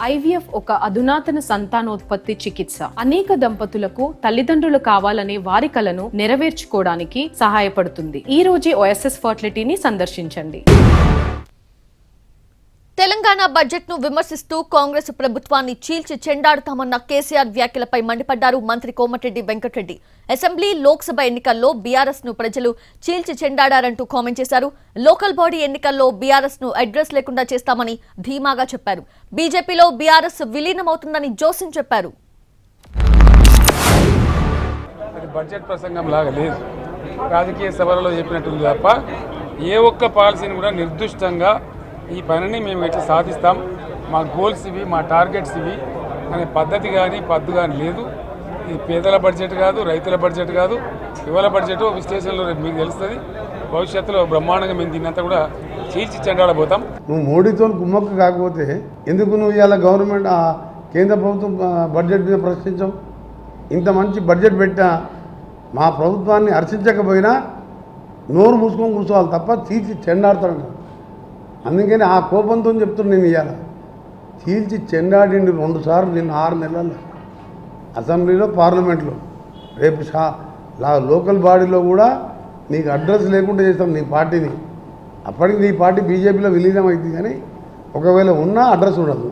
IVF ఒక అధునాతన సంతానోత్పత్తి చికిత్స. అనేక దంపతులకు తల్లిదండ్రులు కావాలనే వారి కలను నెరవేర్చుకోవడానికి సహాయపడుతుంది. ఈ రోజే OSS ఫర్టిలిటీని సందర్శించండి. తెలంగాణ బడ్జెట్ ను విమర్శిస్తూ కాంగ్రెస్ ప్రభుత్వాన్ని చీల్చి చెండాడుతామన్న కేసీఆర్ వ్యాఖ్యలపై మండిపడ్డారు మంత్రి కోమటిరెడ్డి వెంకటరెడ్డి. అసెంబ్లీ లోక్సభ ఎన్నికల్లో బీఆర్ఎస్ ను ప్రజలు చీల్చి చెండాడారంటూ కామెంట్ చేశారు. లోకల్ బాడీ ఎన్నికల్లో బీఆర్ఎస్ ను అడ్రస్ లేకుండా చేస్తామని ధీమాగా చెప్పారు. బీజేపీలో బీఆర్ఎస్ విలీనమవుతుందని జోసిన్ చెప్పారు. బడ్జెట్ ప్రసంగం లాగా లేదు, రాజకీయ సభలలో చెప్పినట్టుంది తప్ప ఏ ఒక్క పాలసీని కూడా నిర్దిష్టంగా ఈ పనిని మేము ఎట్లా సాధిస్తాం, మా గోల్స్ ఇవి, మా టార్గెట్స్ ఇవి అనే పద్ధతి కానీ పద్దు కానీ లేదు. ఇది పేదల బడ్జెట్ కాదు, రైతుల బడ్జెట్ కాదు, యువల బడ్జెట్ విశ్లేషణలో మీకు తెలుస్తుంది. భవిష్యత్తులో బ్రహ్మాండంగా మేము దీన్నంతా కూడా చీల్చి చెండాడబోతాం. నువ్వు మోడీతో కుమ్మక్కు కాకపోతే ఎందుకు నువ్వు ఇవాళ గవర్నమెంట్ కేంద్ర ప్రభుత్వం బడ్జెట్ మీద ప్రశ్నించాం? ఇంత మంచి బడ్జెట్ పెట్టా మా ప్రభుత్వాన్ని హర్షించకపోయినా నోరు మూసుకొని కూర్చోవాలి తప్ప చీల్చి చెండాడతాడు. అందుకని ఆ కోపంతో చెప్తున్నా. నేను ఇవాళ చీల్చి చెండాడిండి 2 సార్లు నిన్న 6 నెలల్లో అసెంబ్లీలో పార్లమెంట్లో, రేపు లోకల్ బాడీలో కూడా నీకు అడ్రస్ లేకుండా చేస్తాం నీ పార్టీని. అప్పటికి నీ పార్టీ బీజేపీలో విలీనం అవుతుంది, కానీ ఒకవేళ ఉన్నా అడ్రస్ ఉండదు.